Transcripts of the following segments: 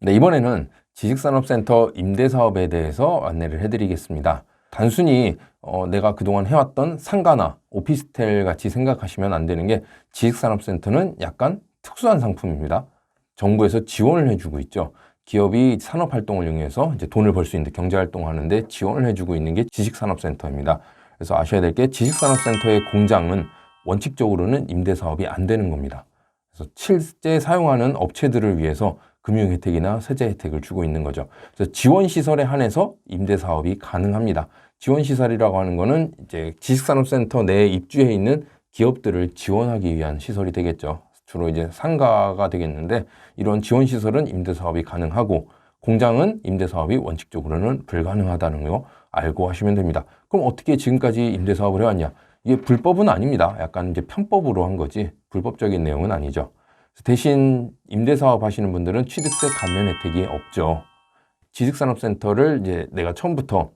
네, 이번에는 지식산업센터 임대사업에 대해서 안내를 해드리겠습니다. 단순히 내가 그동안 해왔던 상가나 오피스텔 같이 생각하시면 안 되는 게 지식산업센터는 약간 특수한 상품입니다. 정부에서 지원을 해주고 있죠. 기업이 산업활동을 이용해서 이제 돈을 벌 수 있는 경제활동을 하는데 지원을 해주고 있는 게 지식산업센터입니다. 그래서 아셔야 될 게 지식산업센터의 공장은 원칙적으로는 임대사업이 안 되는 겁니다. 그래서 실제 사용하는 업체들을 위해서 금융 혜택이나 세제 혜택을 주고 있는 거죠. 그래서 지원 시설에 한해서 임대 사업이 가능합니다. 지원 시설이라고 하는 거는 이제 지식산업센터 내에 입주해 있는 기업들을 지원하기 위한 시설이 되겠죠. 주로 이제 상가가 되겠는데 이런 지원 시설은 임대 사업이 가능하고 공장은 임대 사업이 원칙적으로는 불가능하다는 거 알고 하시면 됩니다. 그럼 어떻게 지금까지 임대 사업을 해왔냐? 이게 불법은 아닙니다. 약간 이제 편법으로 한 거지 불법적인 내용은 아니죠. 대신 임대사업 하시는 분들은 취득세 감면 혜택이 없죠. 지식산업센터를 이제 내가 처음부터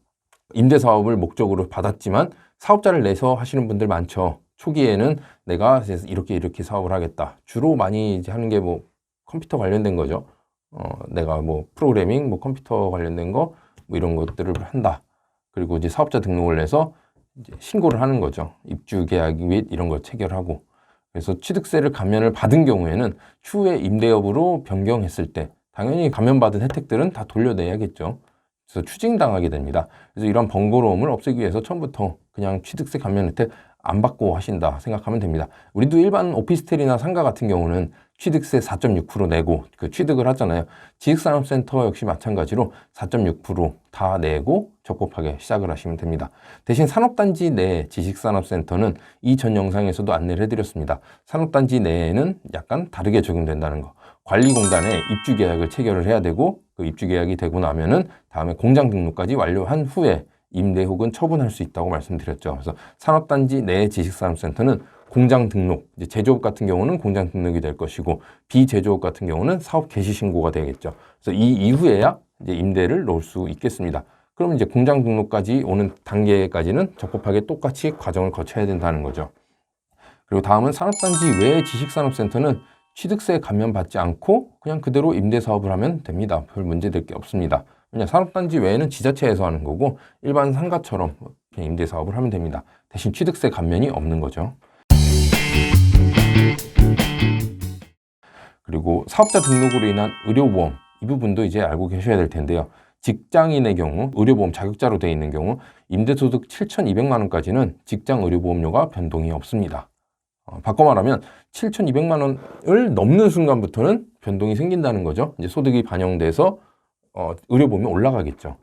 임대사업을 목적으로 받았지만 사업자를 내서 하시는 분들 많죠. 초기에는 내가 이렇게 사업을 하겠다. 주로 많이 이제 하는 게 뭐 컴퓨터 관련된 거죠. 내가 뭐 프로그래밍, 뭐 컴퓨터 관련된 거, 뭐 이런 것들을 한다. 그리고 이제 사업자 등록을 내서 이제 신고를 하는 거죠. 입주 계약 및 이런 걸 체결하고. 그래서 취득세를 감면을 받은 경우에는 추후에 임대업으로 변경했을 때 당연히 감면받은 혜택들은 다 돌려내야겠죠. 그래서 추징당하게 됩니다. 그래서 이런 번거로움을 없애기 위해서 처음부터 그냥 취득세 감면 혜택 안 받고 하신다 생각하면 됩니다. 우리도 일반 오피스텔이나 상가 같은 경우는 취득세 4.6% 내고 그 취득을 하잖아요. 지식산업센터 역시 마찬가지로 4.6% 다 내고 적법하게 시작을 하시면 됩니다. 대신 산업단지 내 지식산업센터는 이 전 영상에서도 안내를 해드렸습니다. 산업단지 내에는 약간 다르게 적용된다는 거. 관리공단에 입주계약을 체결을 해야 되고 그 입주계약이 되고 나면은 다음에 공장 등록까지 완료한 후에 임대 혹은 처분할 수 있다고 말씀드렸죠. 그래서 산업단지 내 지식산업센터는 공장 등록, 이제 제조업 같은 경우는 공장 등록이 될 것이고 비제조업 같은 경우는 사업 개시 신고가 되겠죠. 그래서 이 이후에야 이제 임대를 놓을 수 있겠습니다. 그럼 이제 공장 등록까지 오는 단계까지는 적법하게 똑같이 과정을 거쳐야 된다는 거죠. 그리고 다음은 산업단지 외 지식산업센터는 취득세 감면 받지 않고 그냥 그대로 임대 사업을 하면 됩니다. 별 문제될 게 없습니다. 그냥 산업단지 외에는 지자체에서 하는 거고 일반 상가처럼 그냥 임대 사업을 하면 됩니다. 대신 취득세 감면이 없는 거죠. 그리고 사업자 등록으로 인한 의료보험 이 부분도 이제 알고 계셔야 될 텐데요. 직장인의 경우 의료보험 자격자로 되어 있는 경우 임대소득 7,200만 원까지는 직장 의료보험료가 변동이 없습니다. 바꿔 말하면 7,200만 원을 넘는 순간부터는 변동이 생긴다는 거죠. 이제 소득이 반영돼서 의료보험이 올라가겠죠.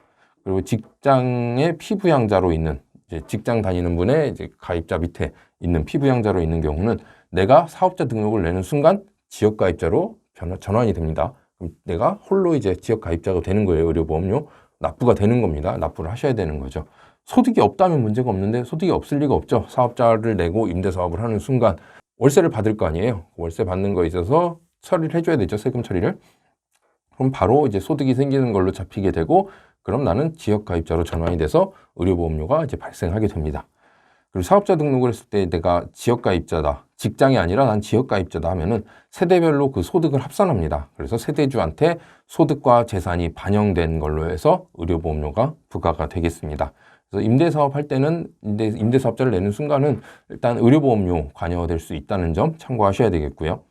그리고 직장의 피부양자로 있는 이제 직장 다니는 분의 이제 가입자 밑에 있는 피부양자로 있는 경우는 내가 사업자 등록을 내는 순간 지역가입자로 전환이 됩니다. 그럼 내가 홀로 이제 지역가입자가 되는 거예요. 의료보험료 납부가 되는 겁니다. 납부를 하셔야 되는 거죠. 소득이 없다면 문제가 없는데 소득이 없을 리가 없죠. 사업자를 내고 임대사업을 하는 순간 월세를 받을 거 아니에요. 월세 받는 거에 있어서 처리를 해줘야 되죠. 세금 처리를. 그럼 바로 이제 소득이 생기는 걸로 잡히게 되고 그럼 나는 지역가입자로 전환이 돼서 의료보험료가 이제 발생하게 됩니다. 그리고 사업자 등록을 했을 때 내가 지역가입자다. 직장이 아니라 난 지역가입자다 하면은 세대별로 그 소득을 합산합니다. 그래서 세대주한테 소득과 재산이 반영된 걸로 해서 의료보험료가 부과가 되겠습니다. 그래서 임대사업 할 때는 임대사업자를 내는 순간은 일단 의료보험료 관여될 수 있다는 점 참고하셔야 되겠고요.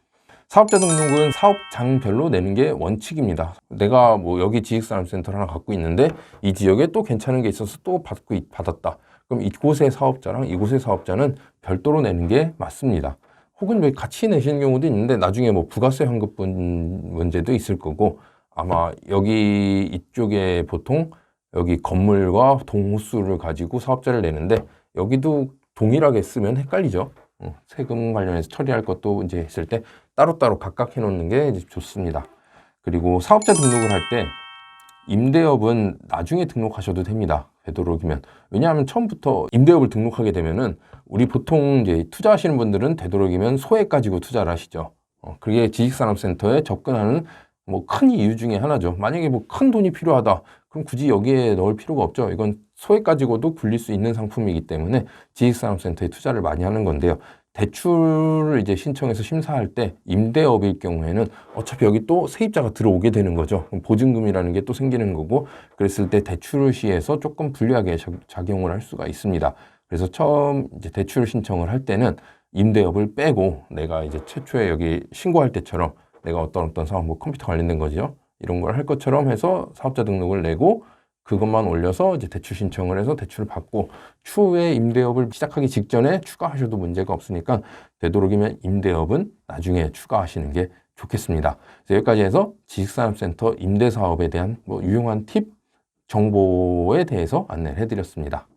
사업자 등록은 사업장별로 내는 게 원칙입니다. 내가 뭐 여기 지식산업센터를 하나 갖고 있는데 이 지역에 또 괜찮은 게 있어서 또 받았다. 그럼 이곳의 사업자랑 이곳의 사업자는 별도로 내는 게 맞습니다. 혹은 왜 같이 내시는 경우도 있는데 나중에 뭐 부가세 환급분 문제도 있을 거고 아마 여기 이쪽에 보통 여기 건물과 동호수를 가지고 사업자를 내는데 여기도 동일하게 쓰면 헷갈리죠. 세금 관련해서 처리할 것도 이제 했을 때 따로따로 각각 해놓는 게 이제 좋습니다. 그리고 사업자 등록을 할 때 임대업은 나중에 등록하셔도 됩니다. 되도록이면. 왜냐하면 처음부터 임대업을 등록하게 되면은 우리 보통 이제 투자하시는 분들은 되도록이면 소액 가지고 투자를 하시죠. 그게 지식산업센터에 접근하는 뭐 큰 이유 중에 하나죠. 만약에 뭐 큰 돈이 필요하다. 그럼 굳이 여기에 넣을 필요가 없죠. 이건 소액 가지고도 굴릴 수 있는 상품이기 때문에 지식산업센터에 투자를 많이 하는 건데요. 대출을 이제 신청해서 심사할 때 임대업일 경우에는 어차피 여기 또 세입자가 들어오게 되는 거죠. 보증금이라는 게 또 생기는 거고, 그랬을 때 대출을 시에서 조금 불리하게 작용을 할 수가 있습니다. 그래서 처음 이제 대출 신청을 할 때는 임대업을 빼고 내가 이제 최초에 여기 신고할 때처럼 내가 어떤 사업, 뭐 컴퓨터 관련된 거죠. 이런 걸 할 것처럼 해서 사업자 등록을 내고 그것만 올려서 이제 대출 신청을 해서 대출을 받고 추후에 임대업을 시작하기 직전에 추가하셔도 문제가 없으니까 되도록이면 임대업은 나중에 추가하시는 게 좋겠습니다. 그래서 여기까지 해서 지식산업센터 임대사업에 대한 뭐 유용한 팁, 정보에 대해서 안내를 해드렸습니다.